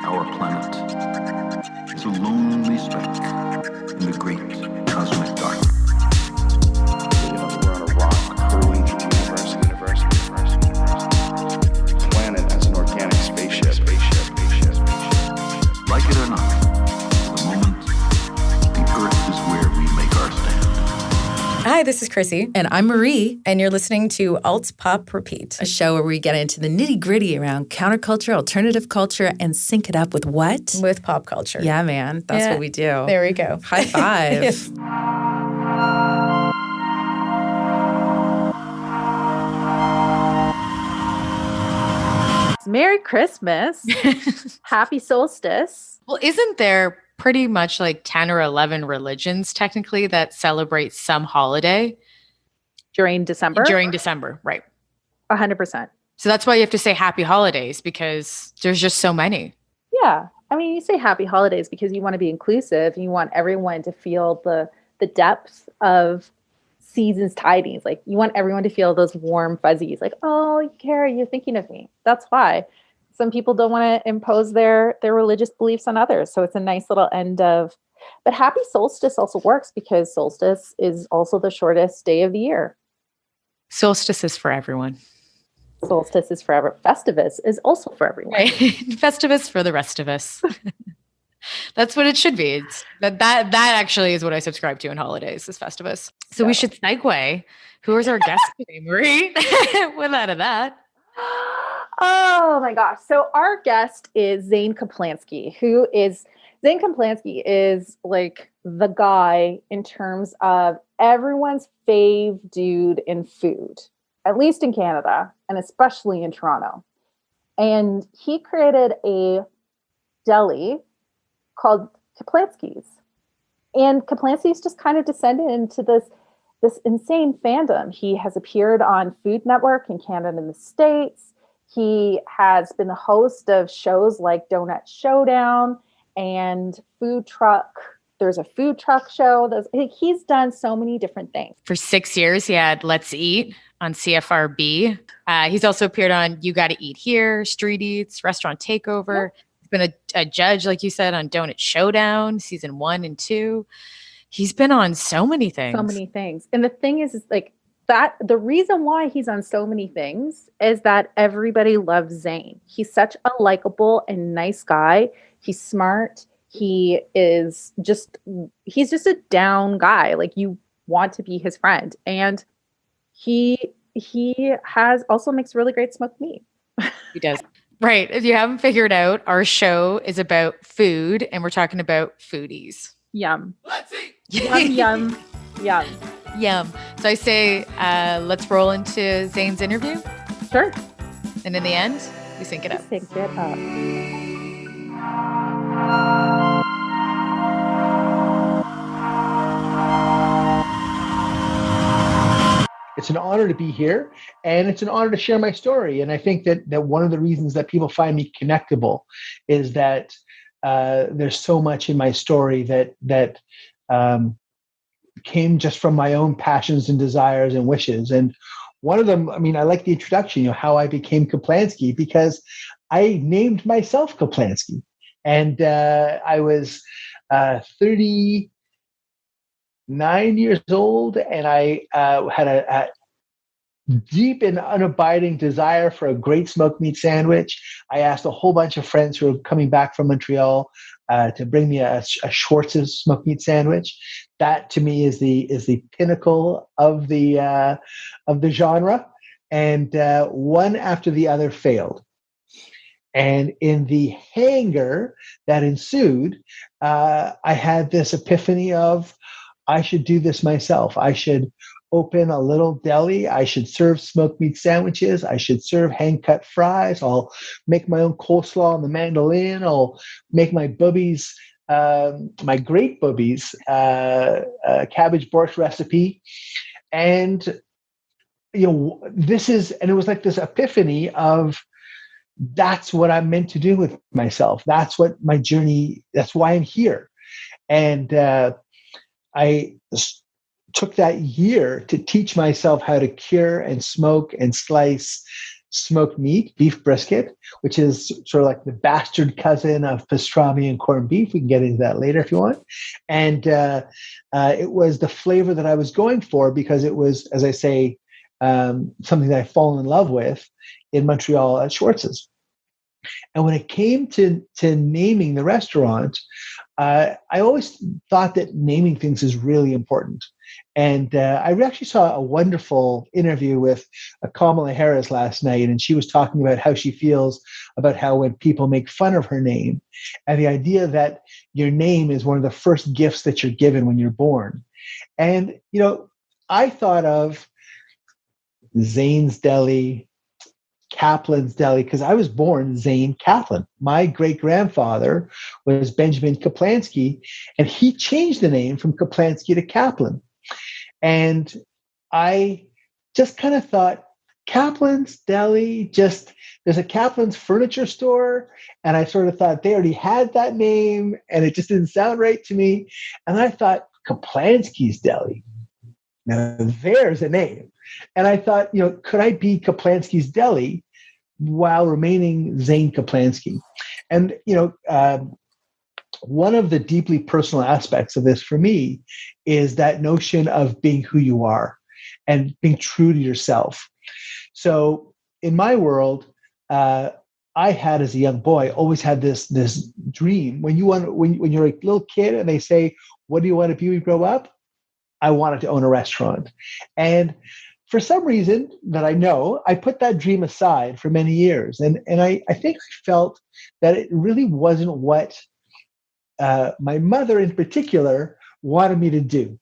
Our planet is a lonely speck in the great cosmic dark. We're on a rock hurling through the universe. Planet as an organic spaceship. Like it or not, for the moment, the Earth is where we make our stand. Hi, this is Chrissy. And I'm Marie. And you're listening to Alt.Pop.Repeat, A show where we get into the nitty-gritty around counterculture, alternative culture, and sync it up with what? with pop culture. Yeah, man. That's what we do. There we go. High five. Yes. Merry Christmas. Happy solstice. Well, isn't there pretty much like 10 or 11 religions technically that celebrate some holiday During December? during December, right? 100%. So that's why you have to say happy holidays, because there's just so many. Yeah. I mean, you say happy holidays because you want to be inclusive. You want everyone to feel the depth of season's tidings. Like, you want everyone to feel those warm fuzzies. Like, oh, you care. You're thinking of me. That's why. Some people don't want to impose their religious beliefs on others. So it's a nice little end of, but happy solstice also works because solstice is also the shortest day of the year. Solstice is for everyone. Solstice is forever. Festivus is also for everyone. Right? Festivus for the rest of us. That's what it should be. It's, that actually is what I subscribe to in holidays, is Festivus. So we should segue. Who is our guest today, Marie? What out of that? Oh my gosh. So our guest is Zane Caplansky, Zane Caplansky is like the guy in terms of everyone's fave dude in food, at least in Canada and especially in Toronto. And he created a deli called Caplansky's. And Caplansky's just kind of descended into this insane fandom. He has appeared on Food Network in Canada and the States. He has been the host of shows like Donut Showdown and Food Truck. There's a food truck show. He's done so many different things. For 6 years, he had Let's Eat on CFRB. He's also appeared on You Gotta Eat Here, Street Eats, Restaurant Takeover. Yeah. He's been a judge, like you said, on Donut Showdown, season 1 and 2. He's been on so many things. So many things. And the thing is like that, the reason why he's on so many things is that everybody loves Zane. He's such a likable and nice guy. He's smart. He's just a down guy. Like, you want to be his friend. And he has also makes really great smoked meat. He does. Right. If you haven't figured out, our show is about food, and we're talking about foodies. Yum. Let's eat! Yum, yum. Yum. So I say, let's roll into Zane's interview. Sure. And in the end, we sync it up. Sync it up. It's an honor to be here, and it's an honor to share my story. And I think that one of the reasons that people find me connectable is that there's so much in my story that came just from my own passions and desires and wishes. And one of them, I mean, I like the introduction, how I became Caplansky, because I named myself Caplansky. And I was 39 years old, and I had a deep and unabiding desire for a great smoked meat sandwich. I asked a whole bunch of friends who were coming back from Montreal to bring me a Schwartz's smoked meat sandwich. That to me is the pinnacle of the genre, and one after the other failed. And in the hangar that ensued, I had this epiphany of, I should do this myself. I should open a little deli. I should serve smoked meat sandwiches. I should serve hand-cut fries. I'll make my own coleslaw on the mandolin. I'll make my boobies, my great boobies, cabbage borscht recipe. And, it was like this epiphany of, that's what I'm meant to do with myself. That's what my journey, that's why I'm here. And I took that year to teach myself how to cure and smoke and slice smoked meat, beef brisket, which is sort of like the bastard cousin of pastrami and corned beef. We can get into that later if you want. And it was the flavor that I was going for because it was, as I say, something that I fall in love with in Montreal at Schwartz's. And when it came to naming the restaurant, I always thought that naming things is really important. And I actually saw a wonderful interview with Kamala Harris last night, and she was talking about how she feels about how when people make fun of her name, and the idea that your name is one of the first gifts that you're given when you're born. And, I thought of Zane's Deli, Kaplan's Deli, because I was born Zane Kaplan. My great-grandfather was Benjamin Caplansky, and he changed the name from Caplansky to Kaplan. And I just kind of thought, Kaplan's Deli, there's a Kaplan's furniture store, and I sort of thought they already had that name, and it just didn't sound right to me. And I thought, Kaplansky's Deli. Now, there's a name. And I thought, could I be Kaplansky's Deli while remaining Zane Caplansky? And, one of the deeply personal aspects of this for me is that notion of being who you are and being true to yourself. So in my world, I had as a young boy always had this dream. When you're a little kid and they say, what do you want to be when you grow up? I wanted to own a restaurant. And for some reason that I know, I put that dream aside for many years. And I think I felt that it really wasn't what my mother in particular wanted me to do.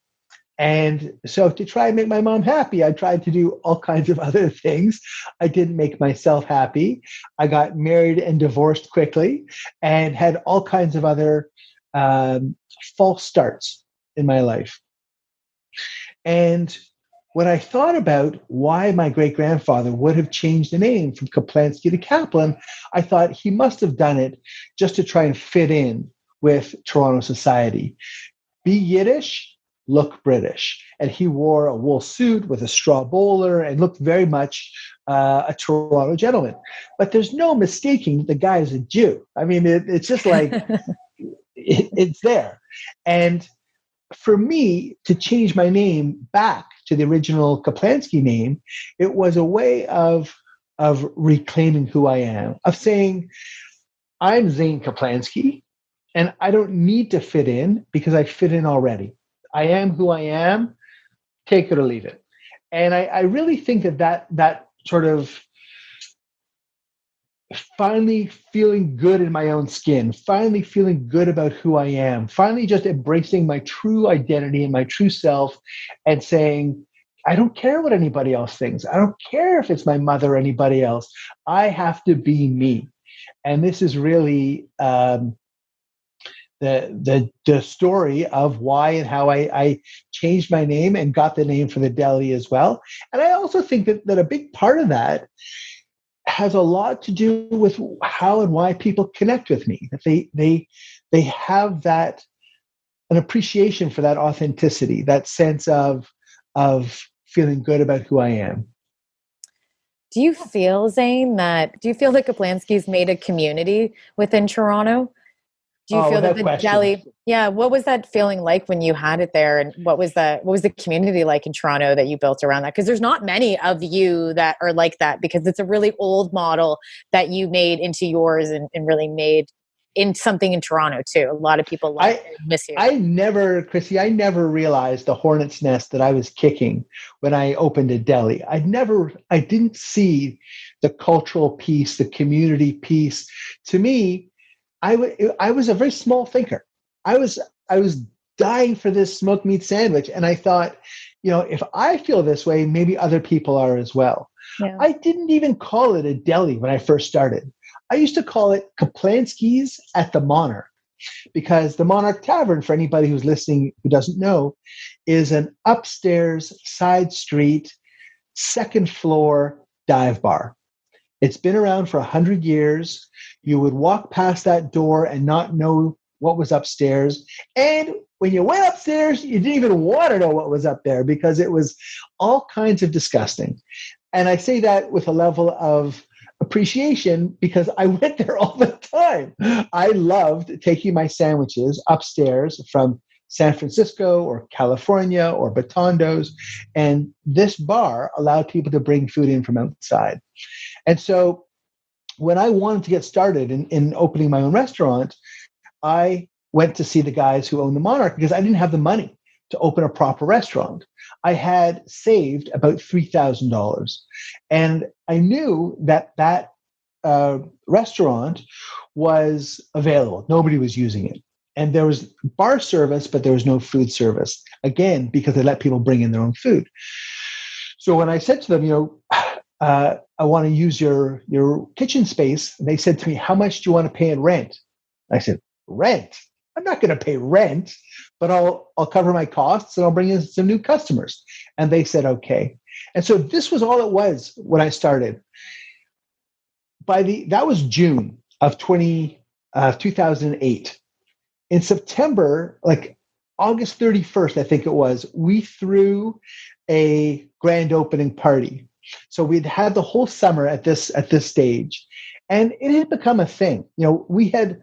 And so to try and make my mom happy, I tried to do all kinds of other things. I didn't make myself happy. I got married and divorced quickly and had all kinds of other false starts in my life. And when I thought about why my great-grandfather would have changed the name from Kaplansky to Kaplan, I thought he must have done it just to try and fit in with Toronto society. Be Yiddish, look British. And he wore a wool suit with a straw bowler and looked very much a Toronto gentleman. But there's no mistaking the guy is a Jew. I mean, it's just like, it's there. And for me to change my name back to the original Kaplansky name, it was a way of reclaiming who I am, of saying, I'm Zane Kaplansky, and I don't need to fit in because I fit in already. I am who I am, take it or leave it. And I really think that sort of finally feeling good in my own skin, finally feeling good about who I am, finally just embracing my true identity and my true self and saying, I don't care what anybody else thinks. I don't care if it's my mother or anybody else. I have to be me. And this is really the story of why and how I changed my name and got the name for the deli as well. And I also think that a big part of that has a lot to do with how and why people connect with me. That they have that an appreciation for that authenticity, that sense of feeling good about who I am. Do you feel, Zane, that Kaplansky's made a community within Toronto? Do you feel that the deli, what was that feeling like when you had it there? And what was the community like in Toronto that you built around that? Because there's not many of you that are like that, because it's a really old model that you made into yours and really made in something in Toronto too. A lot of people miss you. Chrissy, I never realized the hornet's nest that I was kicking when I opened a deli. I didn't see the cultural piece, the community piece. To me, I was a very small thinker. I was dying for this smoked meat sandwich, and I thought, if I feel this way, maybe other people are as well. Yeah. I didn't even call it a deli when I first started. I used to call it Caplansky's at the Monarch, because the Monarch Tavern, for anybody who's listening who doesn't know, is an upstairs, side street, second floor dive bar. It's been around for 100 years. You would walk past that door and not know what was upstairs. And when you went upstairs, you didn't even want to know what was up there because it was all kinds of disgusting. And I say that with a level of appreciation because I went there all the time. I loved taking my sandwiches upstairs from San Francisco or California or Batondos. And this bar allowed people to bring food in from outside. And so when I wanted to get started in opening my own restaurant, I went to see the guys who own the Monarch because I didn't have the money to open a proper restaurant. I had saved about $3,000. And I knew that restaurant was available. Nobody was using it. And there was bar service, but there was no food service. Again, because they let people bring in their own food. So when I said to them, I want to use your kitchen space, they said to me, how much do you want to pay in rent? I said, rent? I'm not going to pay rent, but I'll cover my costs and I'll bring in some new customers. And they said, okay. And so this was all it was when I started. That was June of 2008. In September, like August 31st, I think it was, we threw a grand opening party. So we'd had the whole summer at this stage, and it had become a thing. We had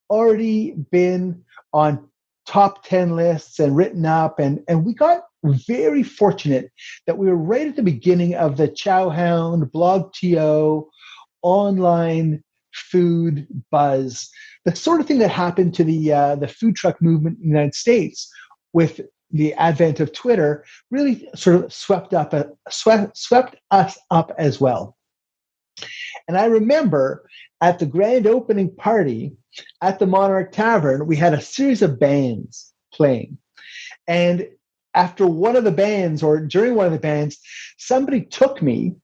already been on top 10 lists and written up, and we got very fortunate that we were right at the beginning of the Chowhound, BlogTO, online food buzz, the sort of thing that happened to the food truck movement in the United States with the advent of Twitter really sort of swept us up as well. And I remember at the grand opening party at the Monarch Tavern, we had a series of bands playing. And after one of the bands, or during one of the bands, somebody took me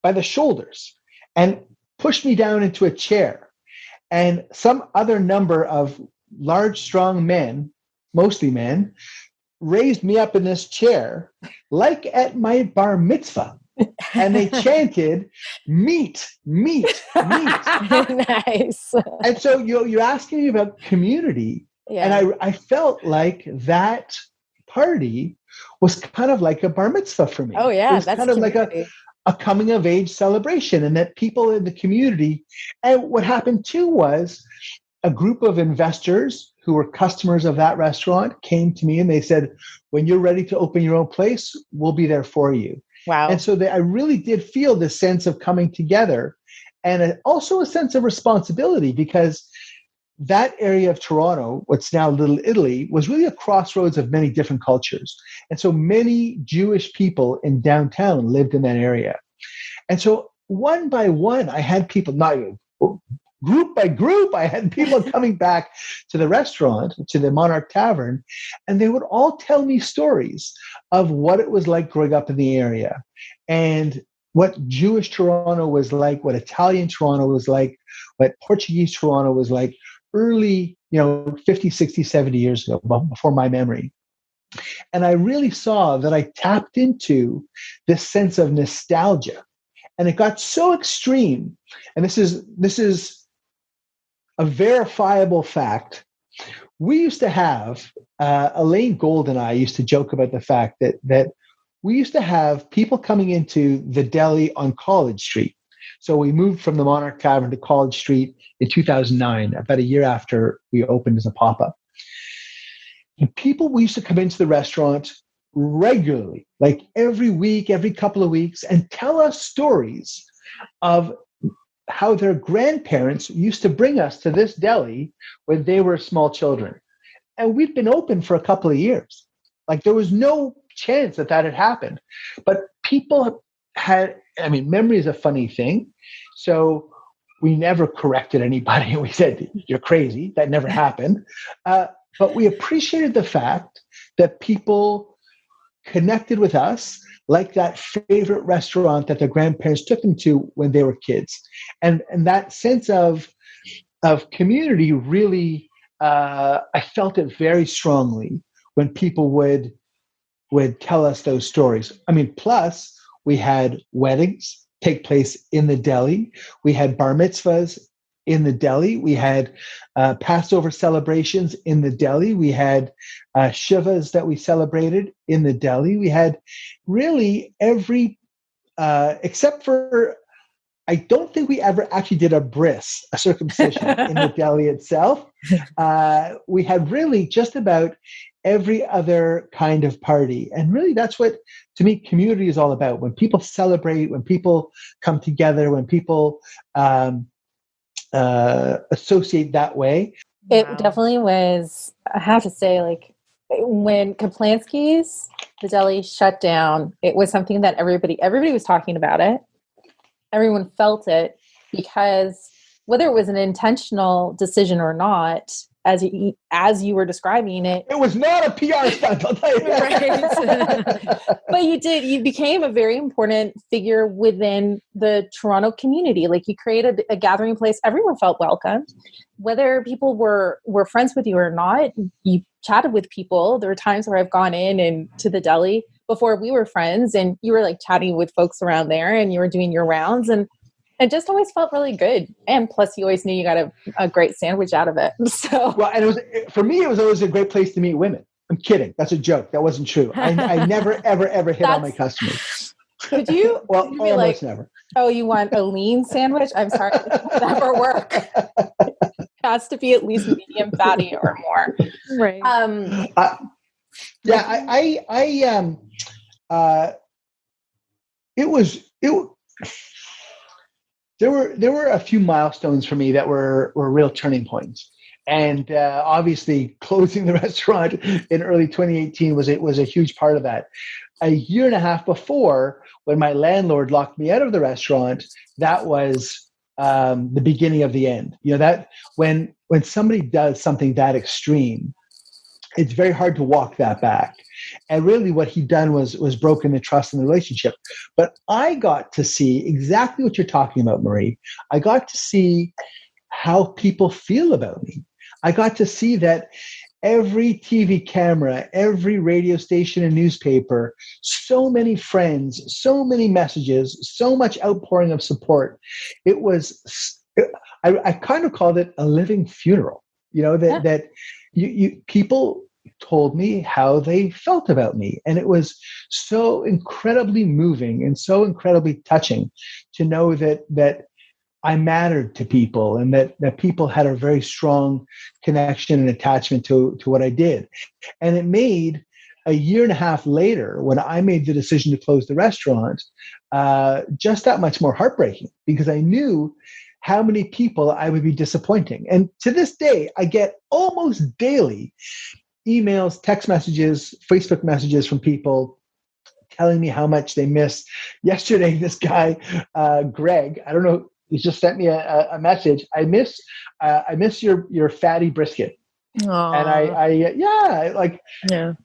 by the shoulders and pushed me down into a chair. And some other number of large, strong men, mostly men, raised me up in this chair, like at my bar mitzvah. And they chanted, meat, meat, meat. Nice. And so you're asking me about community. Yeah. And I felt like that party was kind of like a bar mitzvah for me. Oh, yeah. It was That's kind of like a coming of age celebration, and that people in the community. And what happened too was a group of investors who were customers of that restaurant came to me and they said, when you're ready to open your own place, we'll be there for you. Wow. And so I really did feel this sense of coming together, and also a sense of responsibility, because that area of Toronto, what's now Little Italy, was really a crossroads of many different cultures. And so many Jewish people in downtown lived in that area. And so one by one, I had people, not group by group, I had people coming back to the restaurant, to the Monarch Tavern, and they would all tell me stories of what it was like growing up in the area, and what Jewish Toronto was like, what Italian Toronto was like, what Portuguese Toronto was like early, 50, 60, 70 years ago, before my memory. And I really saw that I tapped into this sense of nostalgia. And it got so extreme. And this is a verifiable fact. We used to have, Elaine Gold and I used to joke about the fact that we used to have people coming into the deli on College Street. So we moved from the Monarch Tavern to College Street in 2009, about a year after we opened as a pop-up. And we used to come into the restaurant regularly, like every week, every couple of weeks, and tell us stories of how their grandparents used to bring us to this deli when they were small children. And we'd been open for a couple of years. Like there was no chance that had happened. But people memory is a funny thing. So we never corrected anybody. We said, you're crazy. That never happened. But we appreciated the fact that people connected with us like that favorite restaurant that their grandparents took them to when they were kids. And that sense of community really, I felt it very strongly when people would tell us those stories. Plus we had weddings take place in the deli. We had bar mitzvahs in the deli. We had Passover celebrations in the deli. We had Shivas that we celebrated in the deli. We had really every except for, I don't think we ever actually did a bris, a circumcision in the deli itself. We had really just about every other kind of party. And really that's what, to me, community is all about. When people celebrate, when people come together, when people associate that way. It definitely was, I have to say, like, when Caplansky's, the deli shut down, it was something that everybody was talking about it. Everyone felt it, because whether it was an intentional decision or not, as you were describing it, it was not a PR stunt, I'll tell you that. Right. But you became a very important figure within the Toronto community. Like, you created a gathering place. Everyone felt welcomed. Whether people were friends with you or not, you chatted with people. There were times where I've gone in and to the deli before we were friends, and you were like chatting with folks around there, and you were doing your rounds, and it just always felt really good. And plus, you always knew you got a great sandwich out of it. So, well, and for me, it was always a great place to meet women. I'm kidding. That's a joke. That wasn't true. I never, ever hit on my customers. Could you? Well, could you almost be like, never. Oh, you want a lean sandwich? I'm sorry, it will never work. It has to be at least medium fatty or more. Right. There were a few milestones for me that were real turning points. And obviously closing the restaurant in early 2018 was a huge part of that. A year and a half before, when my landlord locked me out of the restaurant, that was the beginning of the end. You know, that when somebody does something that extreme, it's very hard to walk that back. And really what he'd done was broken the trust in the relationship. But I got to see exactly what you're talking about, Marie. I got to see how people feel about me. I got to see that every TV camera, every radio station and newspaper, so many friends, so many messages, so much outpouring of support. It was, I kind of called it a living funeral. You know, that people told me how they felt about me. And it was so incredibly moving and so incredibly touching to know that I mattered to people, and that people had a very strong connection and attachment to what I did. And it made a year and a half later, when I made the decision to close the restaurant, just that much more heartbreaking, because I knew how many people I would be disappointing. And to this day, I get almost daily emails, text messages, Facebook messages from people telling me how much they miss. Yesterday, this guy, Greg, I don't know, he just sent me a message. I miss your fatty brisket. Aww. And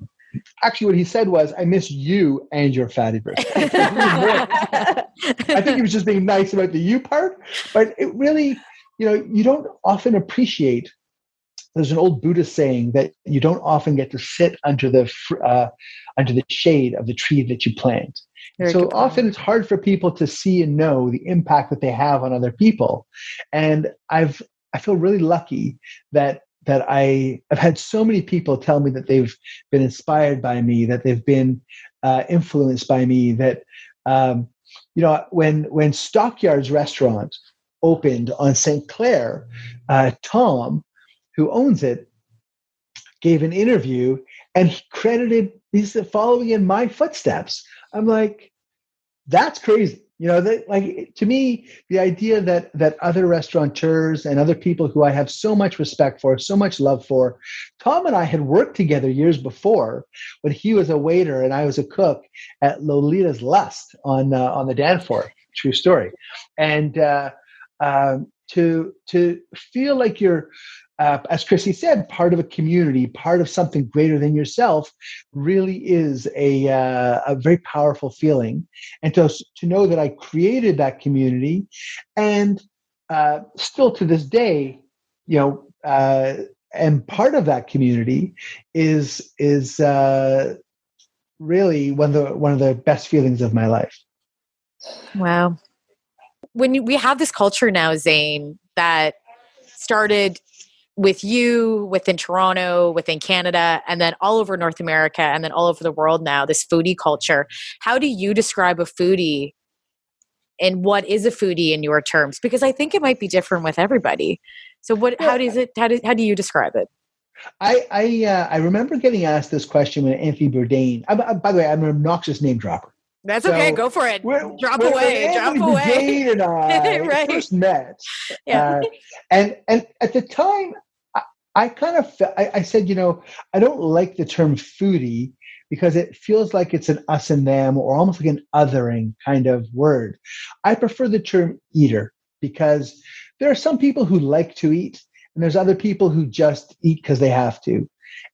actually what he said was, I miss you and your fatty brisket. I think he was just being nice about the you part, but it really, you don't often appreciate. There's an old Buddhist saying that you don't often get to sit under the shade of the tree that you plant. So often it's hard for people to see and know the impact that they have on other people. And I feel really lucky that I've had so many people tell me that they've been inspired by me, that they've been influenced by me, that when Stockyards Restaurant opened on St. Clair, Tom, who owns it, gave an interview, and he credited, he's following in my footsteps. I'm like, that's crazy. To me, the idea that other restaurateurs and other people who I have so much respect for, so much love for, Tom and I had worked together years before when he was a waiter and I was a cook at Lolita's Lust on the Danforth. True story. And to feel like you're, as Chrissy said, part of a community, part of something greater than yourself, really is a very powerful feeling. And to know that I created that community, and still to this day, and part of that community is really one of the best feelings of my life. Wow. When we have this culture now, Zane, that started with you, within Toronto, within Canada, and then all over North America, and then all over the world now, this foodie culture. How do you describe a foodie and what is a foodie in your terms? Because I think it might be different with everybody. So how do you describe it? I remember getting asked this question when Anthony Bourdain. By the way, I'm an obnoxious name dropper. That's okay. Go for it. Drop away. Anthony Bourdain and I Right. first met, Yeah. and at the time, I kind of I said, I don't like the term foodie because it feels like it's an us and them, or almost like an othering kind of word. I prefer the term eater because there are some people who like to eat, and there's other people who just eat because they have to.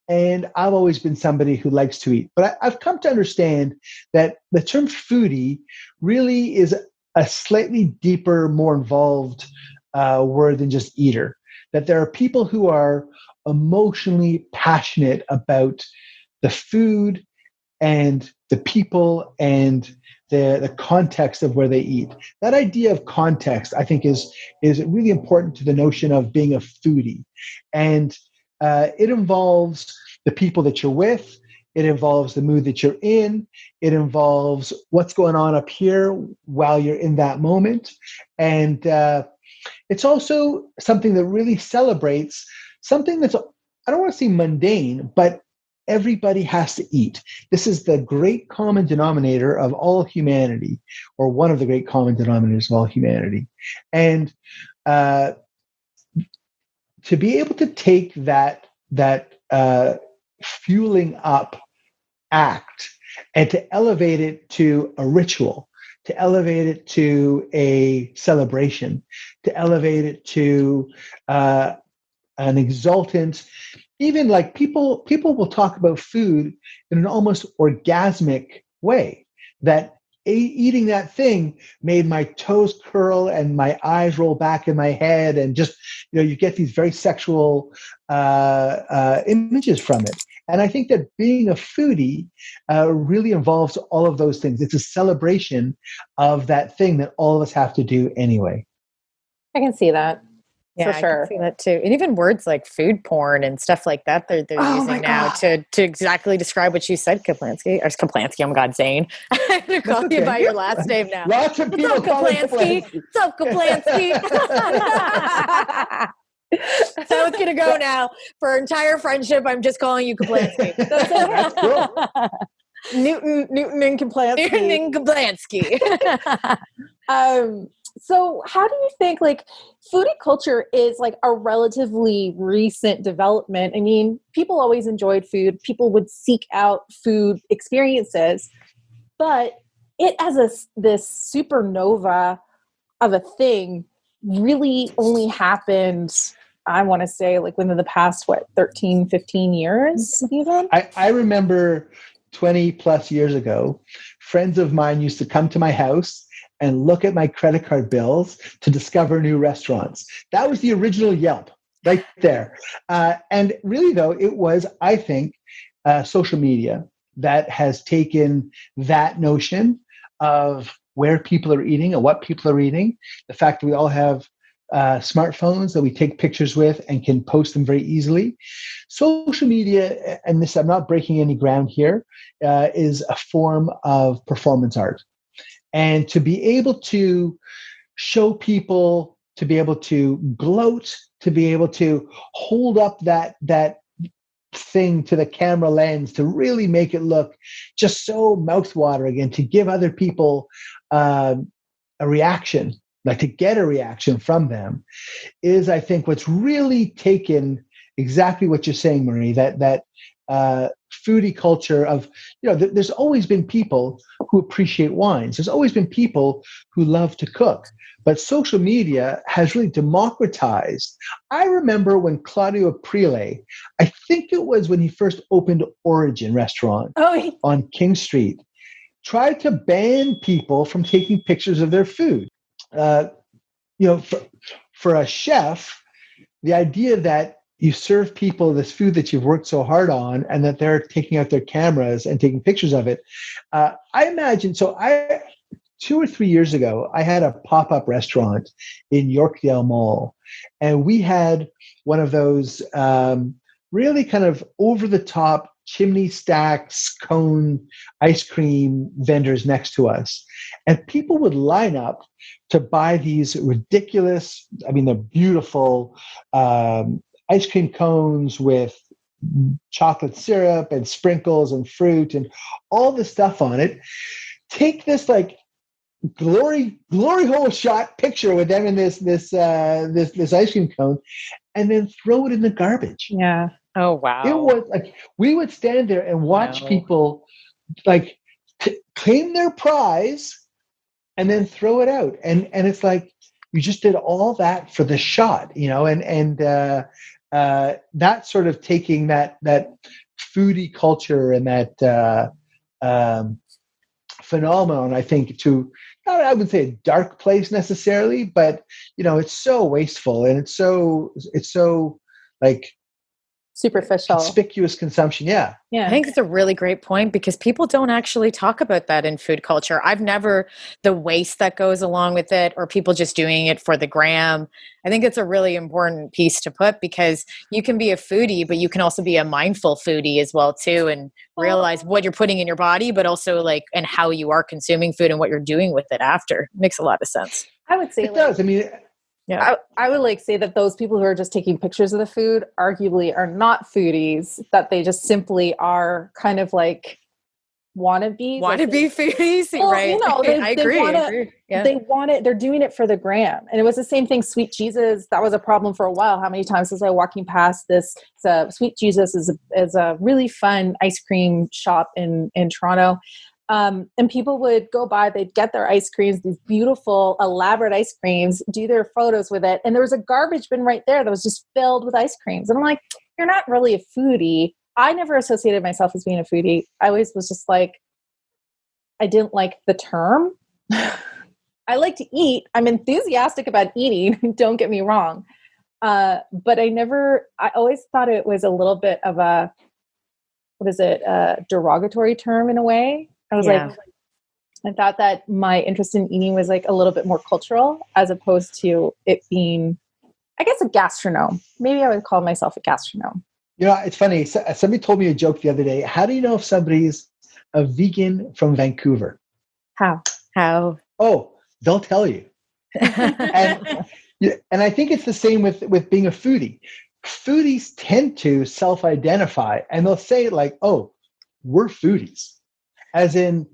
And I've always been somebody who likes to eat. But I've come to understand that the term foodie really is a slightly deeper, more involved word than just eater. That there are people who are emotionally passionate about the food and the people and the context of where they eat. That idea of context, I think, is really important to the notion of being a foodie. And it involves the people that you're with. It involves the mood that you're in. It involves what's going on up here while you're in that moment. And it's also something that really celebrates something that's, I don't want to say mundane, but everybody has to eat. This is the great common denominator of all humanity, or one of the great common denominators of all humanity. And to be able to take that fueling up act and to elevate it to a ritual, to elevate it to a celebration, to elevate it to an exultant, even like people will talk about food in an almost orgasmic way, that eating that thing made my toes curl and my eyes roll back in my head, and just, you get these very sexual images from it. And I think that being a foodie really involves all of those things. It's a celebration of that thing that all of us have to do anyway. I can see that. Yeah, for sure. I can see that too. And even words like food porn and stuff like that, they're using now to exactly describe what you said, Caplansky. Or Caplansky, oh my God, Zane. I'm going to call you by your last name now. Lots of people call it Caplansky. What's up, Caplansky? So it's going to go now. For our entire friendship, I'm just calling you Caplansky. That's cool. Newton and Caplansky. Newton and Caplansky. So how do you think foodie culture is a relatively recent development? I mean, people always enjoyed food. People would seek out food experiences, but it as this supernova of a thing really only happened, I want to say within the past, 13, 15 years even? I remember 20 plus years ago, friends of mine used to come to my house and look at my credit card bills to discover new restaurants. That was the original Yelp right there. And really, though, it was, I think, social media that has taken that notion of where people are eating and what people are eating, the fact that we all have smartphones that we take pictures with and can post them very easily. Social media, and this, I'm not breaking any ground here, is a form of performance art. And to be able to show people, to be able to gloat, to be able to hold up that thing to the camera lens, to really make it look just so mouthwatering, and to give other people a reaction, to get a reaction from them, is, I think, what's really taken exactly what you're saying, Marie, that foodie culture of, there's always been people who appreciate wines. There's always been people who love to cook. But social media has really democratized. I remember when Claudio Aprile, I think it was when he first opened Origin restaurant on King Street, tried to ban people from taking pictures of their food. For a chef, the idea that you serve people this food that you've worked so hard on, and that they're taking out their cameras and taking pictures of it. I imagine, 2 or 3 years ago, I had a pop-up restaurant in Yorkdale Mall, and we had one of those really kind of over-the-top chimney stacks, cone ice cream vendors next to us. And people would line up to buy these ridiculous, I mean, they're beautiful ice cream cones with chocolate syrup and sprinkles and fruit and all the stuff on it. Take this like glory hole shot picture with them in this ice cream cone, and then throw it in the garbage. Yeah. Oh, wow. It was like we would stand there and watch people like claim their prize and then throw it out. And it's like you just did all that for the shot, and that sort of taking that foodie culture and that phenomenon, I think, to I wouldn't say a dark place necessarily, but it's so wasteful and it's so like superficial, conspicuous consumption. Yeah. I think it's a really great point because people don't actually talk about that in food culture. I've never the waste that goes along with it or people just doing it for the gram. I think it's a really important piece to put because you can be a foodie, but you can also be a mindful foodie as well too, and realize what you're putting in your body, but also and how you are consuming food and what you're doing with it after. It makes a lot of sense. I would say it does. I mean, yeah, I would say that those people who are just taking pictures of the food arguably are not foodies, that they just simply are kind of like wannabes. Foodies, well, right? I agree. Yeah. They want it. They're doing it for the gram. And it was the same thing. Sweet Jesus, that was a problem for a while. How many times was I walking past this? Sweet Jesus is a really fun ice cream shop in Toronto. And people would go by, they'd get their ice creams, these beautiful, elaborate ice creams, do their photos with it. And there was a garbage bin right there that was just filled with ice creams. And I'm like, you're not really a foodie. I never associated myself as being a foodie. I always was just like, I didn't like the term. I like to eat. I'm enthusiastic about eating. Don't get me wrong. But I always thought it was a little bit of a derogatory term in a way. I was I thought that my interest in eating was like a little bit more cultural as opposed to it being, I guess, a gastronome. Maybe I would call myself a gastronome. It's funny. Somebody told me a joke the other day. How do you know if somebody's a vegan from Vancouver? How? Oh, they'll tell you. and I think it's the same with being a foodie. Foodies tend to self-identify and they'll say like, oh, we're foodies. As in,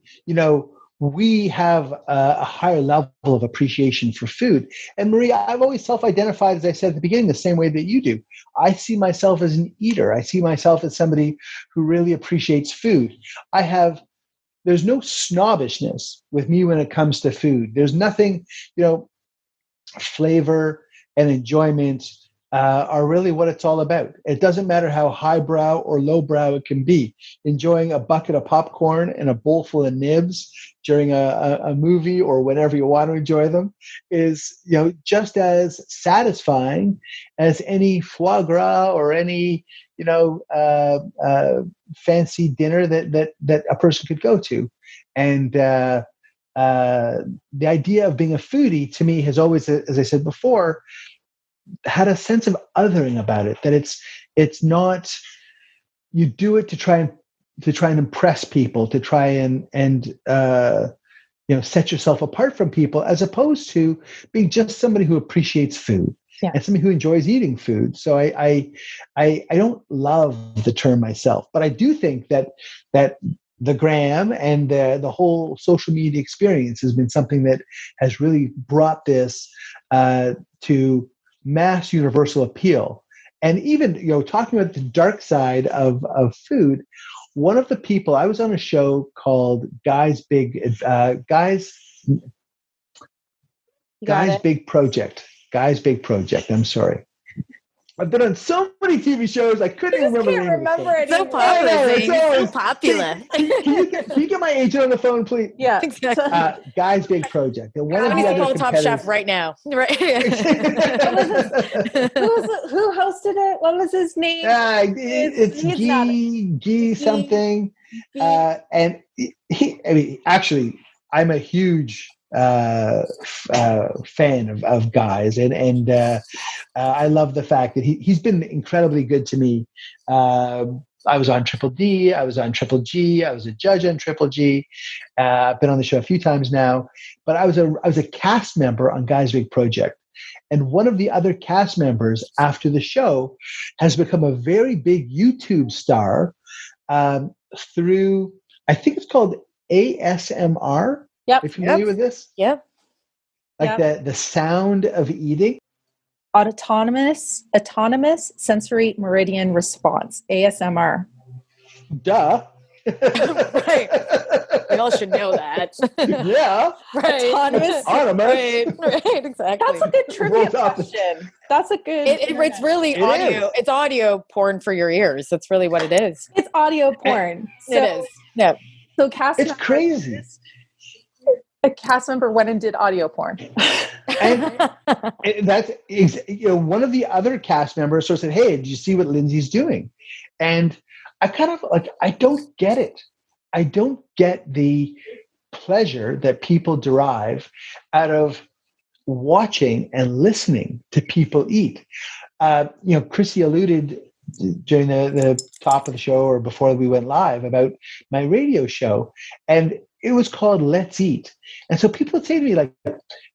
we have a higher level of appreciation for food. And Maria, I've always self-identified, as I said at the beginning, the same way that you do. I see myself as an eater. I see myself as somebody who really appreciates food. There's no snobbishness with me when it comes to food. There's nothing, flavor and enjoyment are really what it's all about. It doesn't matter how highbrow or lowbrow it can be. Enjoying a bucket of popcorn and a bowl full of nibs during a movie or whenever you want to enjoy them is, just as satisfying as any foie gras or any, fancy dinner that a person could go to. And the idea of being a foodie to me has always, as I said before, had a sense of othering about it, that it's not, you do it to try and impress people, to try and set yourself apart from people, as opposed to being just somebody who appreciates food and somebody who enjoys eating food. So I don't love the term myself, but I do think that the gram and the whole social media experience has been something that has really brought this to mass universal appeal. And even, talking about the dark side of food, one of the people, I was on a show called Guy's Big Project. Guy's Big Project. I'm sorry. I've been on so many TV shows, I couldn't remember. Can't remember it. So popular. So popular. Can you get my agent on the phone, please? Yeah, exactly. Guy's Big Project. And one of I the need to other call Top Chef right now. Right. who hosted it? What was his name? It's Guy something. And actually, I'm a huge fan of Guy's, and I love the fact that he's been incredibly good to me I was on Triple D, I was on Triple G, I was a judge on Triple G. I've been on the show a few times now, but I was a cast member on Guy's Big Project. And one of the other cast members after the show has become a very big YouTube star through, I think it's called ASMR. Yep. Are you familiar with this? Yep. Like the sound of eating? Autonomous sensory meridian response, ASMR. Duh. Right. We all should know that. Yeah. Right. Autonomous. Right, exactly. That's a good trivia question. That's a good. It's really audio. Is. It's audio porn for your ears. That's really what it is. It's audio porn. It is. Yeah. So cast. It's crazy. A cast member went and did audio porn. And that's one of the other cast members sort of said, "Hey, did you see what Lindsay's doing?" And I kind of I don't get it. I don't get the pleasure that people derive out of watching and listening to people eat. Chrissy alluded during the top of the show or before we went live about my radio show, and it was called Let's Eat. And so people would say to me, like,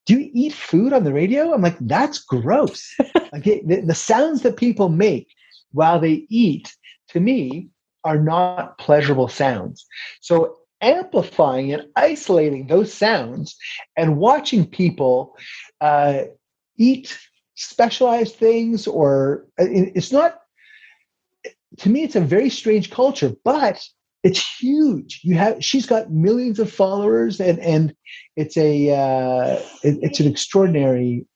do you eat food on the radio? I'm like, that's gross. Like the sounds that people make while they eat, to me, are not pleasurable sounds. So amplifying and isolating those sounds and watching people eat specialized things, or it's not, to me, it's a very strange culture, but it's huge. She's got millions of followers, and it's it's an extraordinary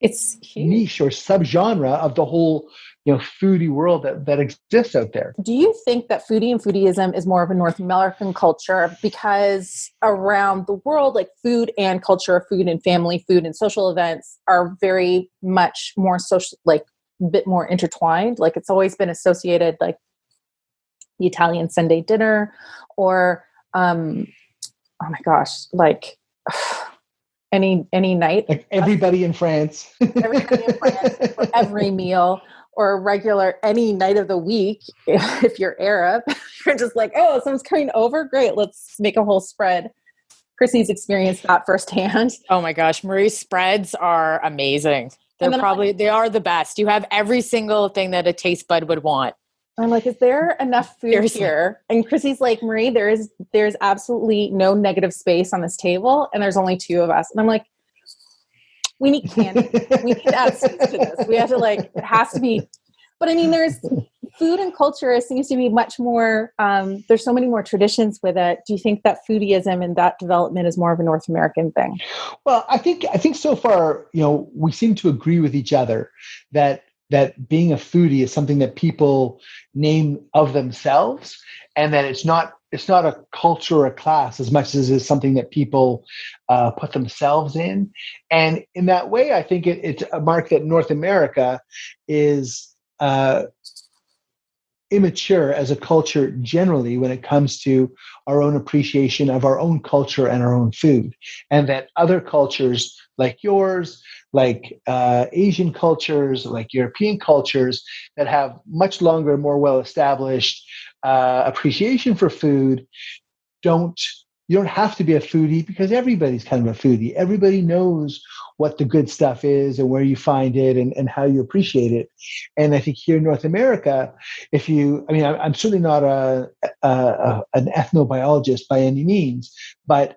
it's huge. Niche or subgenre of the whole foodie world that exists out there. Do you think that foodie and foodieism is more of a North American culture, because around the world, like food and culture, food and family, food and social events are very much more social, like a bit more intertwined? Like it's always been associated, like the Italian Sunday dinner, or oh my gosh, like any night, like everybody in France, for every meal, or regular any night of the week. If you're Arab, you're just like, oh, someone's coming over, great, let's make a whole spread. Chrissy's experienced that firsthand. Oh my gosh, Marie's spreads are amazing. They are the best. You have every single thing that a taste bud would want. I'm like, is there enough food Seriously. here? And Chrissy's like, Marie, there's absolutely no negative space on this table, and there's only two of us. And I'm like, we need candy. We need to add sweets to this. We have to it has to be. But I mean, there's food and culture seems to be much more, there's so many more traditions with it. Do you think that foodieism and that development is more of a North American thing? Well, I think so far, we seem to agree with each other that being a foodie is something that people name of themselves, and that it's not a culture or a class as much as it's something that people put themselves in. And in that way, I think it's a mark that North America is immature as a culture generally when it comes to our own appreciation of our own culture and our own food, and that other cultures like yours, like Asian cultures, like European cultures that have much longer, more well-established appreciation for food, you don't have to be a foodie, because everybody's kind of a foodie. Everybody knows what the good stuff is and where you find it and how you appreciate it. And I think here in North America, I'm certainly not an ethnobiologist by any means, but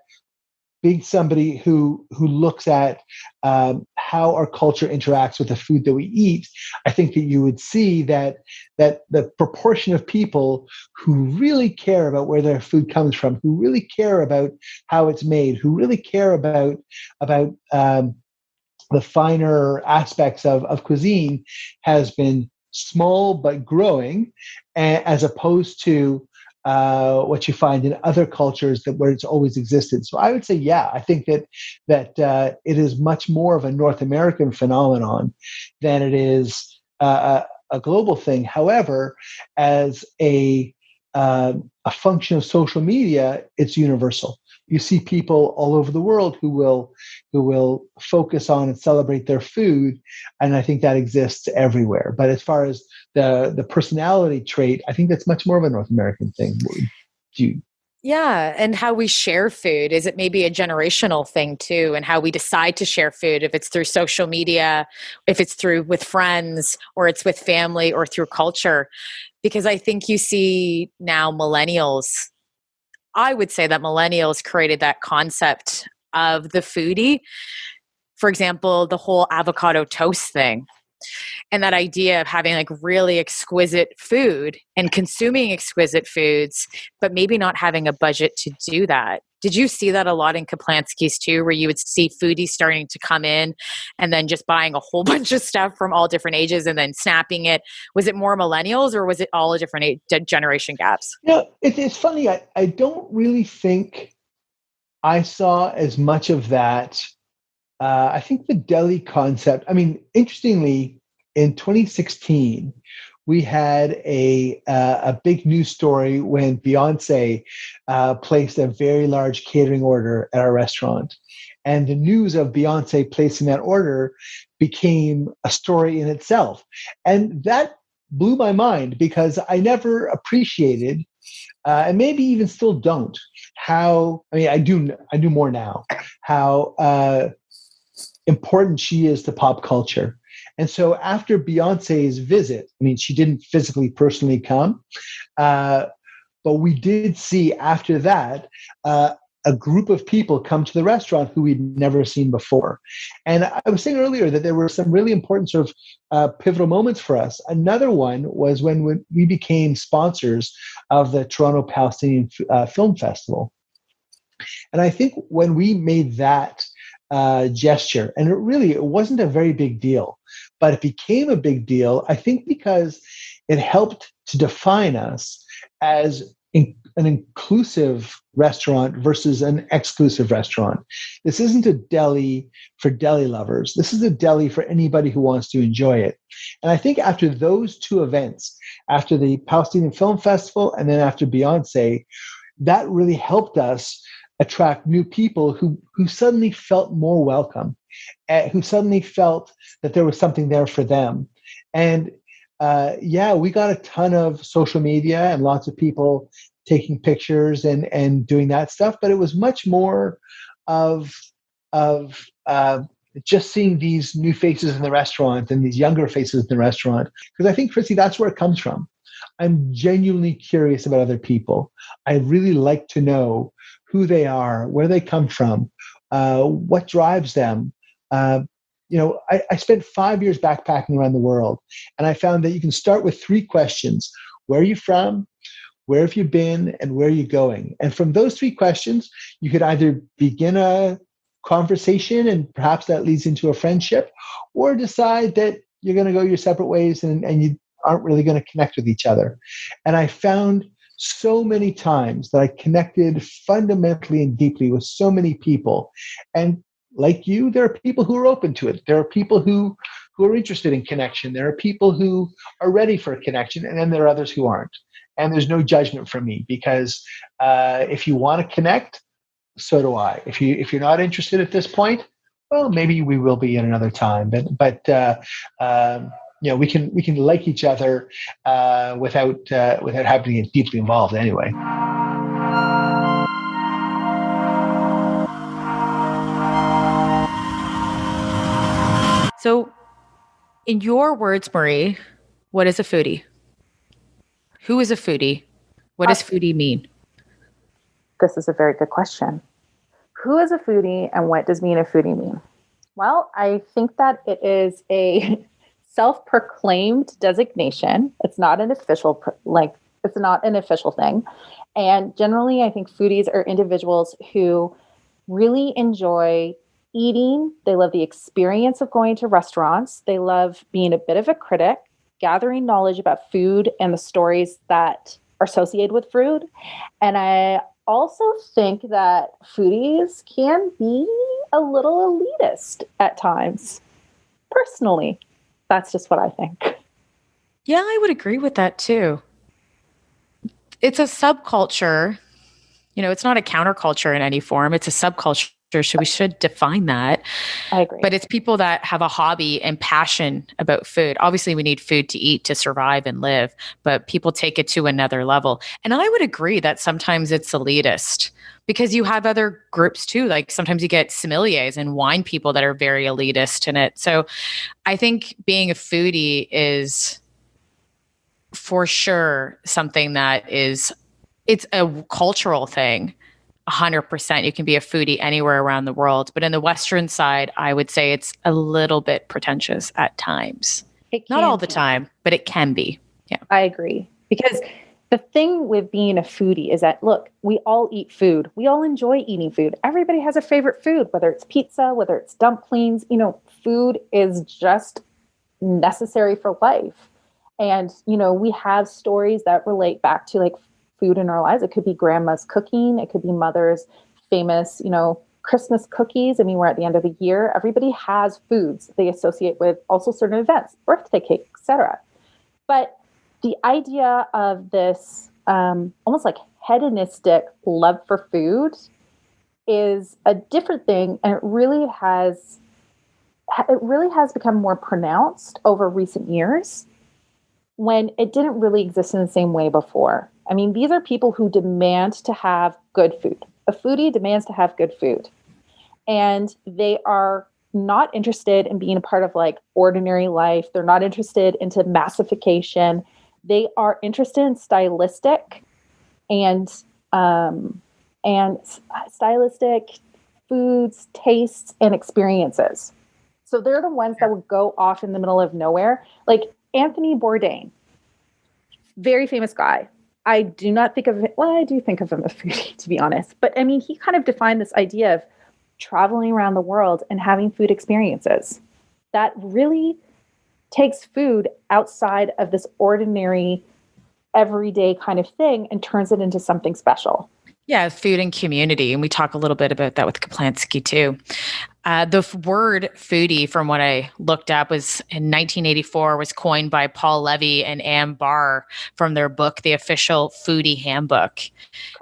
being somebody who looks at how our culture interacts with the food that we eat, I think that you would see that the proportion of people who really care about where their food comes from, who really care about how it's made, who really care about the finer aspects of cuisine, has been small but growing, as opposed to what you find in other cultures where it's always existed. So I would say, yeah, I think that it is much more of a North American phenomenon than it is a global thing. However, as a function of social media, it's universal. you see people all over the world who will focus on and celebrate their food, and I think that exists everywhere. But as far as the personality trait, I think that's much more of a North American thing. Yeah, and how we share food. Is it maybe a generational thing too? And how we decide to share food, if it's through social media, if it's through with friends, or it's with family, or through culture. Because I think you see now millennials, I would say that millennials created that concept of the foodie. For example, the whole avocado toast thing. And that idea of having like really exquisite food and consuming exquisite foods, but maybe not having a budget to do that. Did you see that a lot in Caplansky's too, where you would see foodies starting to come in and then just buying a whole bunch of stuff from all different ages and then snapping it? Was it more millennials, or was it all different generation gaps? It's funny. I don't really think I saw as much of that. I think the deli concept, I mean, interestingly, in 2016, we had a big news story when Beyonce placed a very large catering order at our restaurant. And the news of Beyonce placing that order became a story in itself. And that blew my mind because I never appreciated, and maybe even still don't, how, I mean, I do more now, how important she is to pop culture. And so after Beyonce's visit, I mean, she didn't physically personally come, but we did see after that a group of people come to the restaurant who we'd never seen before. And I was saying earlier that there were some really important sort of pivotal moments for us. Another one was when we became sponsors of the Toronto Palestinian Film Festival. And I think when we made that gesture, and it wasn't a very big deal, but it became a big deal, I think, because it helped to define us as an inclusive restaurant versus an exclusive restaurant. This isn't a deli for deli lovers. This is a deli for anybody who wants to enjoy it. And I think after those two events, after the Palestinian Film Festival and then after Beyonce, that really helped us attract new people who suddenly felt more welcome, who suddenly felt that there was something there for them. And we got a ton of social media and lots of people taking pictures and doing that stuff, but it was much more of just seeing these new faces in the restaurant and these younger faces in the restaurant. Because I think, Chrissy, that's where it comes from. I'm genuinely curious about other people. I really like to know who they are, where they come from, what drives them. I spent 5 years backpacking around the world, and I found that you can start with 3 questions. Where are you from? Where have you been? And where are you going? And from those 3 questions, you could either begin a conversation and perhaps that leads into a friendship, or decide that you're going to go your separate ways and you aren't really going to connect with each other. And I found so many times that I connected fundamentally and deeply with so many people. And like you, there are people who are open to it. There are people who are interested in connection. There are people who are ready for a connection, and then there are others who aren't. And there's no judgment from me, because if you want to connect, so do I. If you're not interested at this point, well, maybe we will be in another time. But we can like each other without having to get deeply involved anyway. So, in your words, Marie, what is a foodie? Who is a foodie? What does foodie mean? This is a very good question. Who is a foodie and what does being a foodie mean? Well, I think that it is a self-proclaimed designation. It's not an official, it's not an official thing. And generally, I think foodies are individuals who really enjoy eating. They love the experience of going to restaurants. They love being a bit of a critic, gathering knowledge about food and the stories that are associated with food. And I also think that foodies can be a little elitist at times. Personally, that's just what I think. Yeah, I would agree with that too. It's a subculture It's not a counterculture in any form. It's a subculture. So we should define that. I agree. But it's people that have a hobby and passion about food. Obviously, we need food to eat to survive and live, but people take it to another level. And I would agree that sometimes it's elitist because you have other groups too. Like sometimes you get sommeliers and wine people that are very elitist in it. So I think being a foodie is for sure something that it's a cultural thing. 100%. You can be a foodie anywhere around the world. But in the Western side, I would say it's a little bit pretentious at times. Not all the time, but it can be. Yeah. I agree. Because the thing with being a foodie is that, look, we all eat food. We all enjoy eating food. Everybody has a favorite food, whether it's pizza, whether it's dumplings. Food is just necessary for life. And, we have stories that relate back to like food in our lives. It could be grandma's cooking. It could be mother's famous, Christmas cookies. I mean, we're at the end of the year. Everybody has foods they associate with also certain events, birthday cake, etc. But the idea of this almost like hedonistic love for food is a different thing, and it really has become more pronounced over recent years when it didn't really exist in the same way before. I mean, these are people who demand to have good food. A foodie demands to have good food. And they are not interested in being a part of like ordinary life. They're not interested into massification. They are interested in stylistic and stylistic foods, tastes, and experiences. So they're the ones that would go off in the middle of nowhere. Like Anthony Bourdain, very famous guy. I do not think of him, well, I do think of him as a foodie, to be honest. But I mean, he kind of defined this idea of traveling around the world and having food experiences. That really takes food outside of this ordinary, everyday kind of thing and turns it into something special. Yeah, food and community. And we talk a little bit about that with Caplansky too. The word foodie, from what I looked up, was in 1984, was coined by Paul Levy and Ann Barr from their book, The Official Foodie Handbook.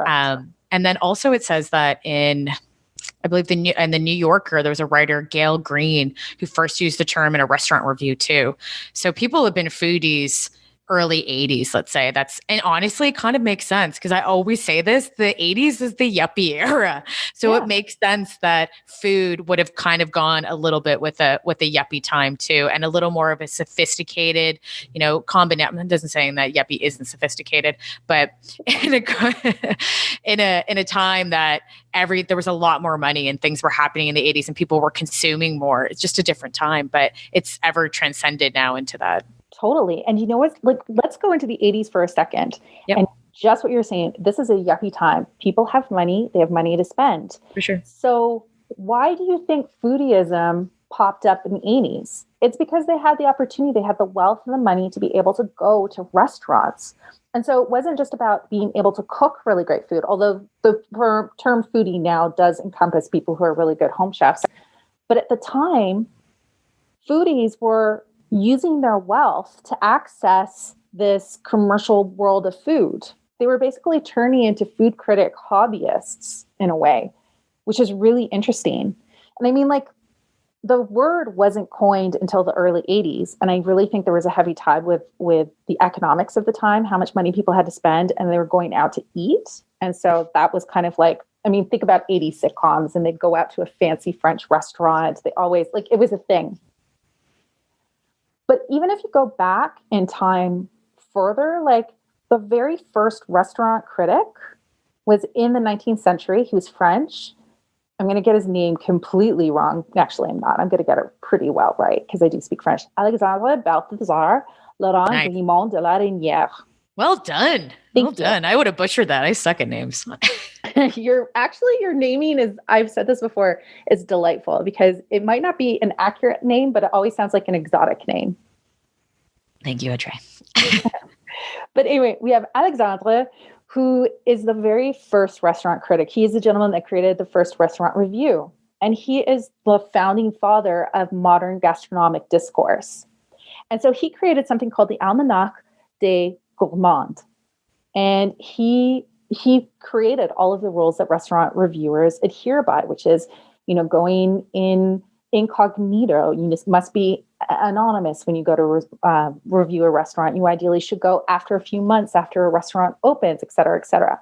And then also it says that I believe the New Yorker, there was a writer, Gail Green, who first used the term in a restaurant review too. So people have been foodies early 80s, let's say. And honestly, it kind of makes sense because I always say this, the 80s is the yuppie era. So It makes sense that food would have kind of gone a little bit with a yuppie time too, and a little more of a sophisticated, combination. It doesn't saying that yuppie isn't sophisticated, but in a time that there was a lot more money and things were happening in the 80s and people were consuming more. It's just a different time, but it's ever transcended now into that. Totally. And you know what? Like, let's go into the 80s for a second. Yep. And just what you're saying, this is a yuppie time. People have money. They have money to spend. For sure. So why do you think foodieism popped up in the 80s? It's because they had the opportunity. They had the wealth and the money to be able to go to restaurants. And so it wasn't just about being able to cook really great food, although the term foodie now does encompass people who are really good home chefs. But at the time, foodies were using their wealth to access this commercial world of food. They were basically turning into food critic hobbyists in a way, which is really interesting. And I mean, like, the word wasn't coined until the early 80s. And I really think there was a heavy tide with the economics of the time, how much money people had to spend, and they were going out to eat. And so that was kind of like, I mean, think about 80s sitcoms, and they'd go out to a fancy French restaurant. They always, like, it was a thing. But even if you go back in time further, like the very first restaurant critic was in the 19th century. He was French. I'm going to get his name completely wrong. Actually, I'm not. I'm going to get it pretty well right because I do speak French. Alexandre Balthazar Laurent Grimond de la Reynière. Well done. Well done. I would have butchered that. I suck at names. Your naming is, I've said this before, is delightful because it might not be an accurate name, but it always sounds like an exotic name. Thank you, Audrey. But anyway, we have Alexandre, who is the very first restaurant critic. He is the gentleman that created the first restaurant review. And he is the founding father of modern gastronomic discourse. And so he created something called the Almanach des Gourmands. And he he created all of the rules that restaurant reviewers adhere by, which is, going in incognito. You just must be anonymous when you go to review a restaurant. You ideally should go after a few months after a restaurant opens, et cetera, et cetera.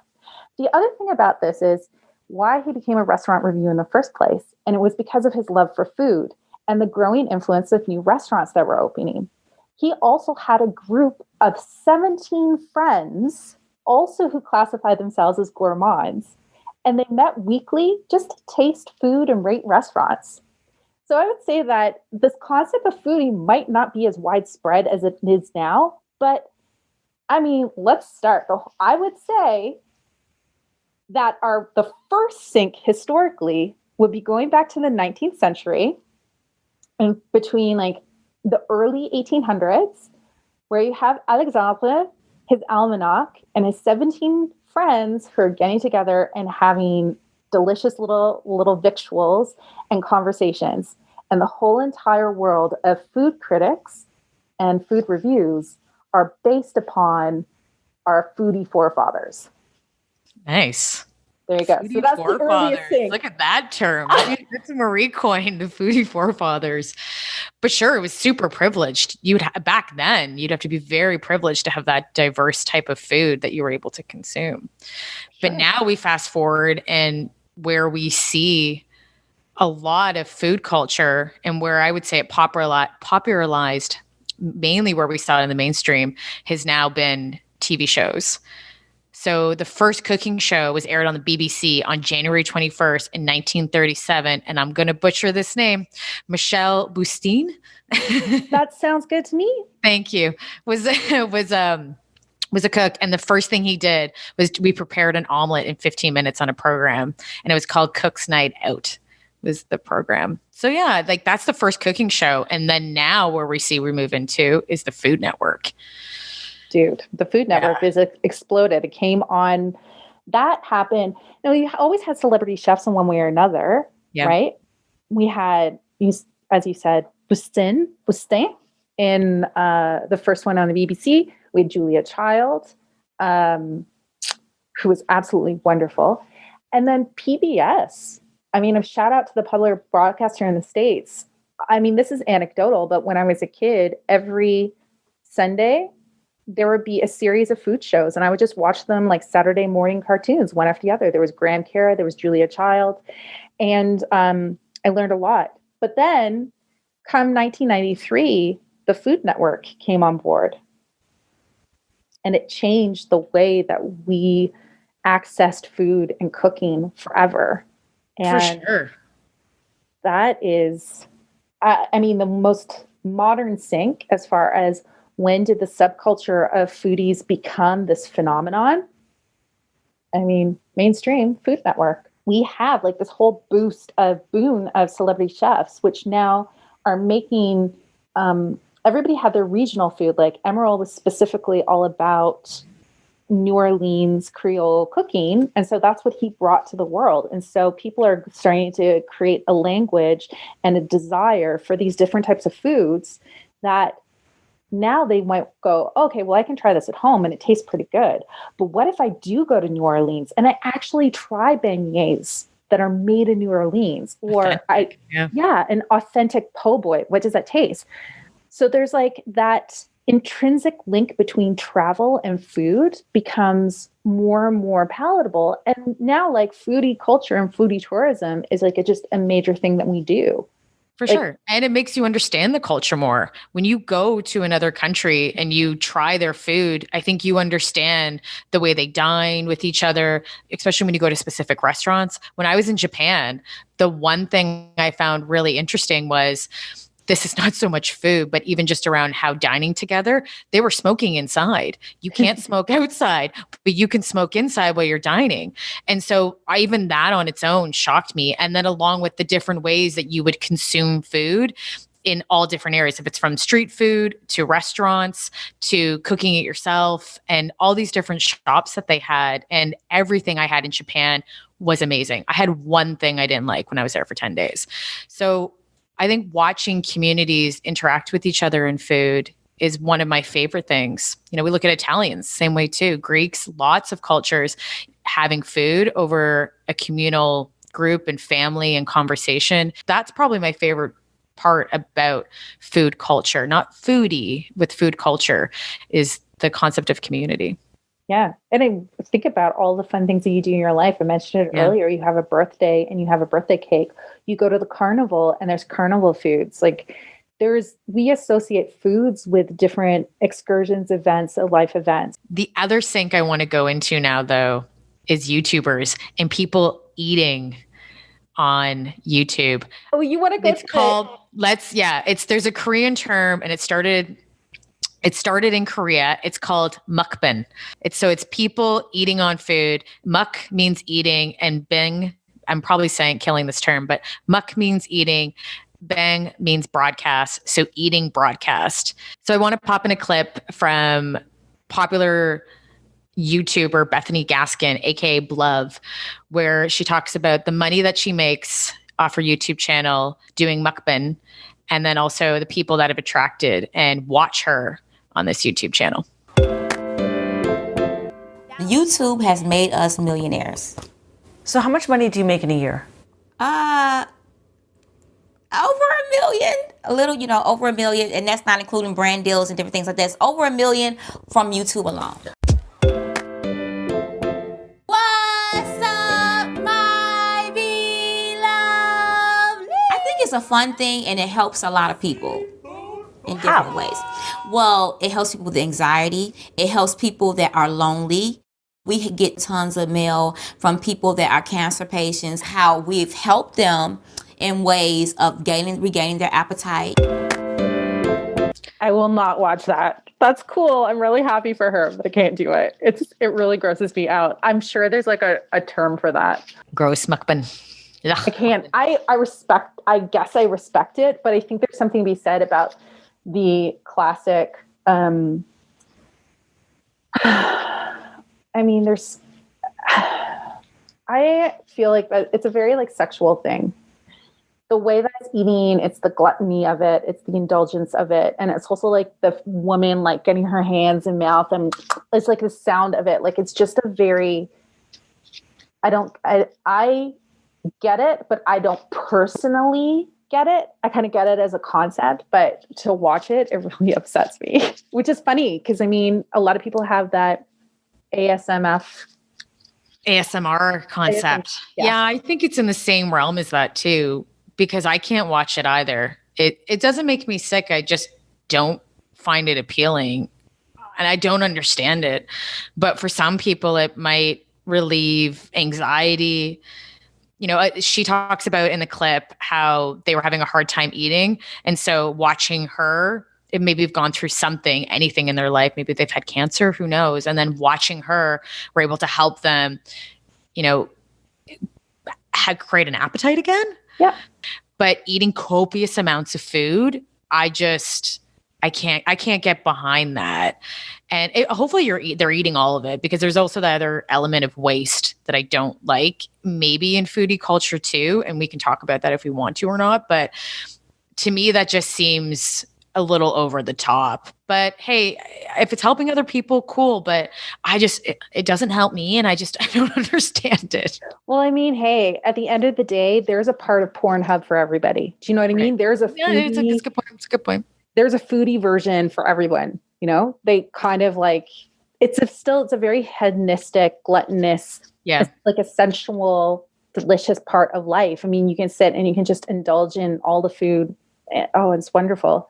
The other thing about this is why he became a restaurant reviewer in the first place. And it was because of his love for food and the growing influence of new restaurants that were opening. He also had a group of 17 friends, also who classified themselves as gourmands, and they met weekly just to taste food and rate restaurants. So I would say that this concept of foodie might not be as widespread as it is now, but I mean, let's start. I would say that the first sync historically would be going back to the 19th century and between like the early 1800s, where you have Alexandre, his almanac, and his 17 friends who are getting together and having delicious little victuals and conversations. And the whole entire world of food critics and food reviews are based upon our foodie forefathers. Nice. There you go. Foodie so that's the earliest thing. Look at that term. That's Marie coined, the foodie forefathers. But sure, it was super privileged. Back then, you'd have to be very privileged to have that diverse type of food that you were able to consume. Sure. But now we fast forward and where we see a lot of food culture and where I would say it popularized, mainly where we saw it in the mainstream, has now been TV shows. So the first cooking show was aired on the BBC on January 21st in 1937. And I'm going to butcher this name, Michel Boustine. That sounds good to me. Thank you. Was a cook. And the first thing he did was we prepared an omelet in 15 minutes on a program. And it was called Cook's Night Out was the program. So yeah, like that's the first cooking show. And then now where we move into is the Food Network. Dude, the Food Network is exploded. It came on, that happened. You always had celebrity chefs in one way or another, right? We had, as you said, Boustine in the first one on the BBC. We had Julia Child, who was absolutely wonderful. And then PBS. I mean, a shout out to the public broadcaster in the States. I mean, this is anecdotal, but when I was a kid, every Sunday, there would be a series of food shows and I would just watch them like Saturday morning cartoons, one after the other. There was Graham Cara, there was Julia Child, and I learned a lot. But then come 1993, the Food Network came on board and it changed the way that we accessed food and cooking forever. And for sure. That is, I mean, the most modern sync as far as when did the subculture of foodies become this phenomenon? I mean, mainstream Food Network. We have like this whole boon of celebrity chefs, which now are making, everybody had their regional food. Like Emerald was specifically all about New Orleans Creole cooking. And so that's what he brought to the world. And so people are starting to create a language and a desire for these different types of foods that now they might go, okay, well, I can try this at home and it tastes pretty good. But what if I do go to New Orleans and I actually try beignets that are made in New Orleans? Or an authentic po' boy. What does that taste? So there's like that intrinsic link between travel and food becomes more and more palatable. And now like foodie culture and foodie tourism is like just a major thing that we do. For sure. And it makes you understand the culture more. When you go to another country and you try their food, I think you understand the way they dine with each other, especially when you go to specific restaurants. When I was in Japan, the one thing I found really interesting was this is not so much food, but even just around how dining together, they were smoking inside. You can't smoke outside, but you can smoke inside while you're dining. And so even that on its own shocked me. And then along with the different ways that you would consume food in all different areas, if it's from street food to restaurants to cooking it yourself and all these different shops that they had, and everything I had in Japan was amazing. I had one thing I didn't like when I was there for 10 days. So I think watching communities interact with each other in food is one of my favorite things. You know, we look at Italians, same way too. Greeks, lots of cultures having food over a communal group and family and conversation. That's probably my favorite part about food culture, not foodie, with food culture, is the concept of community. Yeah. And I think about all the fun things that you do in your life. I mentioned it earlier. You have a birthday and you have a birthday cake. You go to the carnival and there's carnival foods. Like we associate foods with different excursions, events, life events. The other sink I want to go into now, though, is YouTubers and people eating on YouTube. Oh, you want to go? It's called there's a Korean term, and it started in Korea. It's called mukbang. It's people eating on food. Muk means eating, and bang, I'm probably killing this term, but muk means eating. Bang means broadcast. So eating broadcast. So I want to pop in a clip from popular YouTuber Bethany Gaskin, aka Blove, where she talks about the money that she makes off her YouTube channel doing mukbang, and then also the people that have attracted and watch her on this YouTube channel. YouTube has made us millionaires. So how much money do you make in a year? Over $1 million, a little, over $1 million, and that's not including brand deals and different things like that. It's over $1 million from YouTube alone. What's up, my beloved? I think it's a fun thing, and it helps a lot of people in different ways. Well, it helps people with anxiety. It helps people that are lonely. We get tons of mail from people that are cancer patients, how we've helped them in ways of regaining their appetite. I will not watch that. That's cool. I'm really happy for her, but I can't do it. It really grosses me out. I'm sure there's like a term for that. Gross mukbang. I can't. I guess I respect it, but I think there's something to be said about the classic. I feel like that it's a very like sexual thing. The way that it's eating, it's the gluttony of it, it's the indulgence of it. And it's also like the woman like getting her hands and mouth, and it's like the sound of it. Like it's just a very, I get it, but I don't personally get it. I kind of get it as a concept, but to watch it, it really upsets me, which is funny. Cause a lot of people have that ASMR concept. Yeah, I think it's in the same realm as that too, because I can't watch it either. It doesn't make me sick. I just don't find it appealing, and I don't understand it. But for some people, it might relieve anxiety. She talks about in the clip how they were having a hard time eating. And so watching her, maybe they've gone through anything in their life. Maybe they've had cancer, who knows? And then watching her, we're able to help them, create an appetite again. Yeah. But eating copious amounts of food, I can't get behind that. And hopefully they're eating all of it, because there's also the other element of waste that I don't like, maybe in foodie culture too. And we can talk about that if we want to or not. But to me, that just seems a little over the top. But hey, if it's helping other people, cool. But it doesn't help me, and I don't understand it. Well, hey, at the end of the day, there's a part of Pornhub for everybody. Do you know what I mean? There's a foodie, it's a good point. There's a foodie version for everyone. They kind of like, it's a very hedonistic, gluttonous, like a sensual, delicious part of life. You can sit and you can just indulge in all the food. Oh, it's wonderful.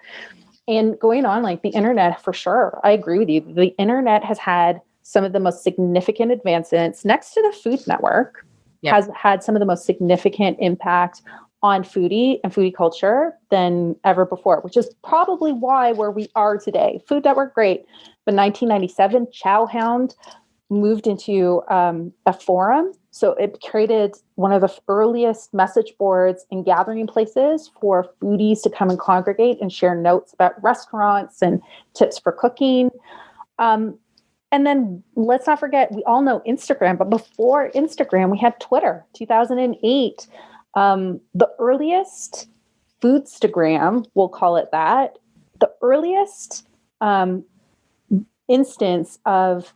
And going on, like the internet, for sure. I agree with you. The internet has had some of the most significant advancements next to the Food Network, has had some of the most significant impact on foodie and foodie culture than ever before, which is probably why where we are today. Food Network, great. But 1997, Chowhound moved into a forum. So it created one of the earliest message boards and gathering places for foodies to come and congregate and share notes about restaurants and tips for cooking. And then let's not forget, we all know Instagram, but before Instagram, we had Twitter, 2008. The earliest Foodstagram, we'll call it that, the earliest instance of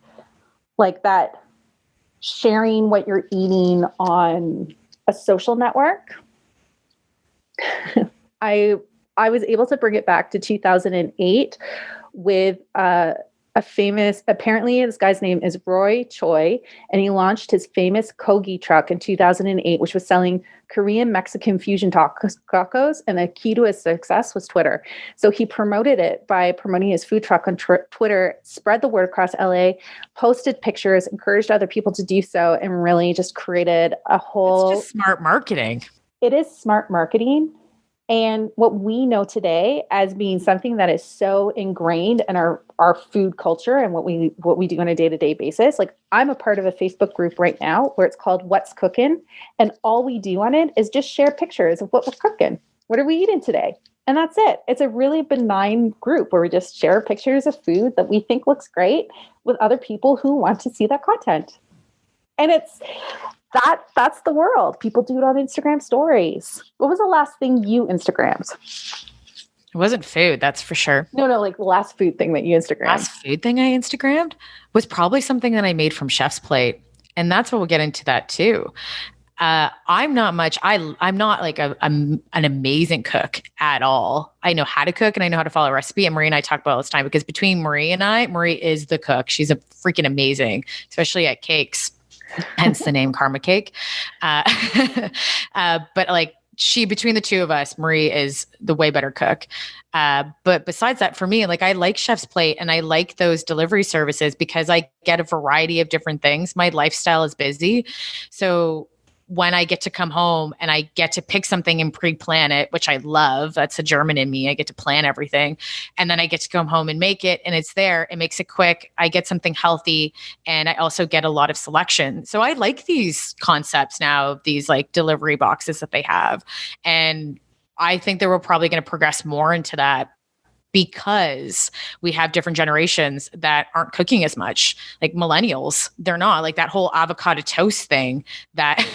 like that sharing what you're eating on a social network. I was able to bring it back to 2008 with a famous, apparently this guy's name is Roy Choi, and he launched his famous Kogi truck in 2008, which was selling Korean Mexican fusion tacos, and the key to his success was Twitter. So he promoted it by promoting his food truck on Twitter, spread the word across LA, posted pictures, encouraged other people to do so, and really just created a whole... It's just smart marketing. It is smart marketing. And what we know today as being something that is so ingrained in our food culture and what we do on a day-to-day basis. Like, I'm a part of a Facebook group right now where it's called What's Cooking. And all we do on it is just share pictures of what we're cooking. What are we eating today? And that's it. It's a really benign group where we just share pictures of food that we think looks great with other people who want to see that content. And that's the world. People do it on Instagram stories. What was the last thing you Instagrammed? It wasn't food, that's for sure. No, like the last food thing that you Instagrammed. Last food thing I Instagrammed was probably something that I made from Chef's Plate. And that's what we'll get into that too. I'm not like an amazing cook at all. I know how to cook and I know how to follow a recipe. And Marie and I talk about all this time because between Marie and I, Marie is the cook. She's a freaking amazing, especially at cakes. Hence the name Karma Cake. But like between the two of us, Marie is the way better cook. But besides that, for me, like I like Chef's Plate and I like those delivery services because I get a variety of different things. My lifestyle is busy. So when I get to come home and I get to pick something and pre-plan it, which I love, that's a German in me. I get to plan everything. And then I get to come home and make it and it's there. It makes it quick. I get something healthy and I also get a lot of selection. So I like these concepts now, these like delivery boxes that they have. And I think that we're probably going to progress more into that because we have different generations that aren't cooking as much. Like millennials, they're not like that whole avocado toast thing that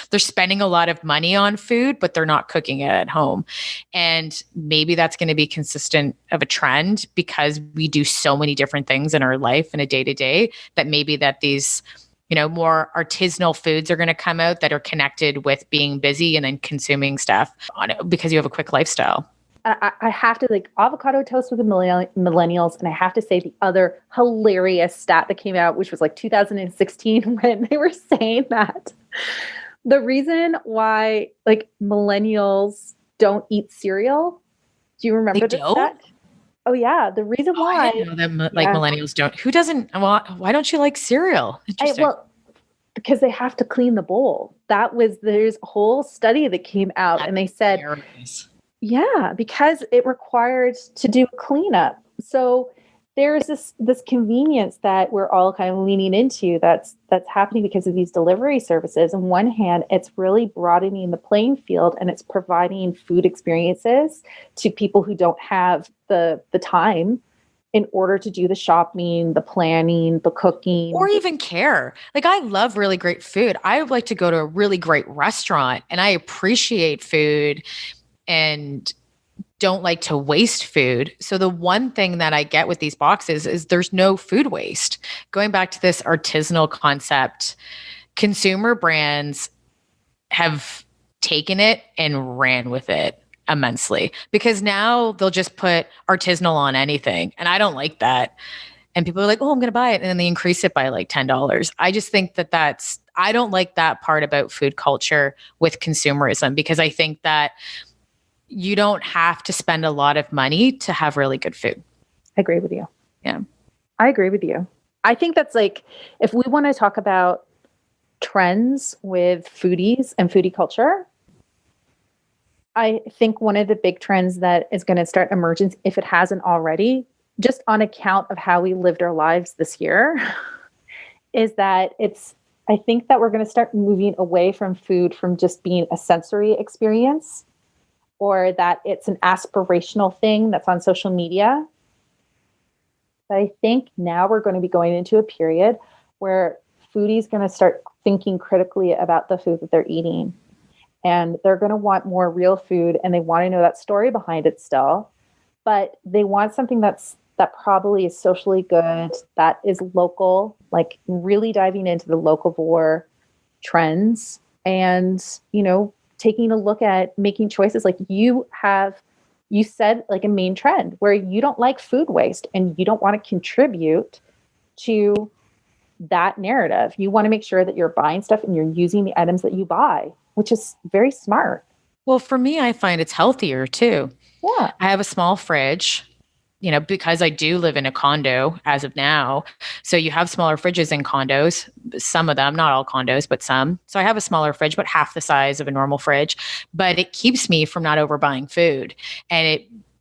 they're spending a lot of money on food, but they're not cooking it at home. And maybe that's going to be consistent of a trend because we do so many different things in our life in a day-to-day that maybe that these, more artisanal foods are going to come out that are connected with being busy and then consuming stuff on it because you have a quick lifestyle. I have to like avocado toast with the millennials. And I have to say the other hilarious stat that came out, which was like 2016 when they were saying that the reason why like millennials don't eat cereal. Do you remember this stat? Oh yeah. The reason why. I didn't know that millennials don't. Who doesn't? Well, why don't you like cereal? Because they have to clean the bowl. There's a whole study that came out and they said, yeah, because it required to do a cleanup. So there's this convenience that we're all kind of leaning into that's happening because of these delivery services. On one hand, it's really broadening the playing field and it's providing food experiences to people who don't have the time in order to do the shopping, the planning, the cooking. Or even care. Like I love really great food. I would like to go to a really great restaurant and I appreciate food and don't like to waste food. So the one thing that I get with these boxes is there's no food waste. Going back to this artisanal concept, consumer brands have taken it and ran with it immensely because now they'll just put artisanal on anything. And I don't like that. And people are like, oh, I'm going to buy it. And then they increase it by like $10. I just think I don't like that part about food culture with consumerism because I think that you don't have to spend a lot of money to have really good food. I agree with you. Yeah. I agree with you. I think that's like, if we want to talk about trends with foodies and foodie culture, I think one of the big trends that is going to start emerging, if it hasn't already, just on account of how we lived our lives this year, is that I think that we're going to start moving away from food from just being a sensory experience or that it's an aspirational thing that's on social media. But I think now we're going to be going into a period where foodies going to start thinking critically about the food that they're eating. And they're going to want more real food and they want to know that story behind it still. But they want something that's that probably is socially good, that is local, like really diving into the locavore trends and, taking a look at making choices. Like you said like a main trend where you don't like food waste and you don't want to contribute to that narrative. You want to make sure that you're buying stuff and you're using the items that you buy, which is very smart. Well, for me, I find it's healthier too. Yeah. I have a small fridge, because I do live in a condo as of now. So you have smaller fridges in condos, some of them, not all condos, but some. So I have a smaller fridge, but half the size of a normal fridge, but it keeps me from not overbuying food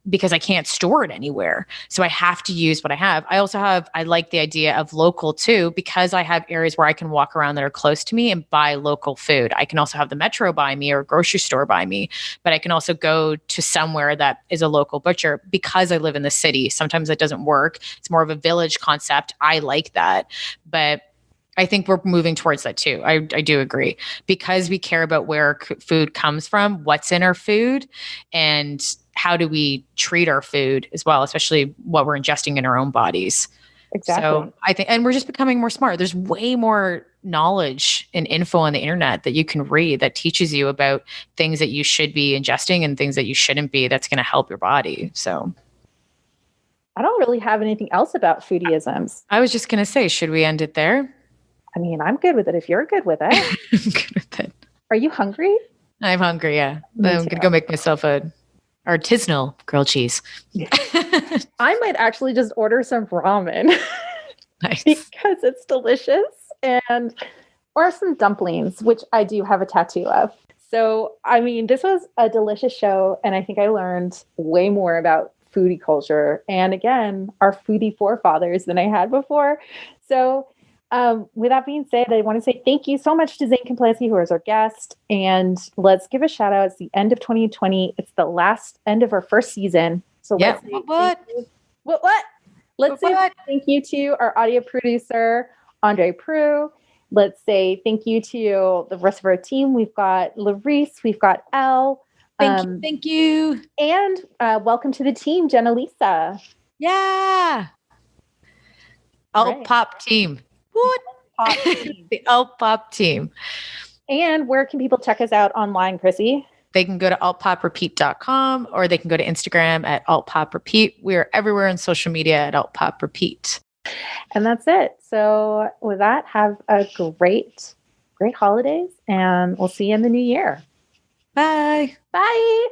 because I can't store it anywhere. So I have to use what I have. I like the idea of local too, because I have areas where I can walk around that are close to me and buy local food. I can also have the metro by me or a grocery store by me, but I can also go to somewhere that is a local butcher because I live in the city. Sometimes it doesn't work. It's more of a village concept. I like that, but I think we're moving towards that too. I do agree because we care about where food comes from, what's in our food, and how do we treat our food as well, especially what we're ingesting in our own bodies. Exactly. So I think, and we're just becoming more smart. There's way more knowledge and info on the internet that you can read that teaches you about things that you should be ingesting and things that you shouldn't be. That's going to help your body. So I don't really have anything else about foodieisms. I was just going to say, should we end it there? I mean, I'm good with it if you're good with it. I'm good with it. Are you hungry? I'm hungry, yeah. I'm going to go make myself a artisanal grilled cheese. I might actually just order some ramen. Nice. Because it's delicious, or some dumplings, which I do have a tattoo of. So, I mean, this was a delicious show, and I think I learned way more about foodie culture and, again, our foodie forefathers than I had before. So, with that being said, I want to say thank you so much to Zane Caplansky, who is our guest. And let's give a shout out. It's the end of 2020. It's the last end of our first season. So let's say what? Let's say thank you to our audio producer, Andre Prue. Let's say thank you to the rest of our team. We've got Larice, we've got Elle. Thank you. And welcome to the team, Jenna Lisa. Yeah. Alt.Pop team. What? The Alt.Pop team. And where can people check us out online, Chrissy? They can go to Alt.Pop.Repeat.com or they can go to Instagram at Alt.Pop.Repeat. We are everywhere on social media at Alt.Pop.Repeat. And that's it. So with that, have a great holidays, and we'll see you in the new year. Bye. Bye.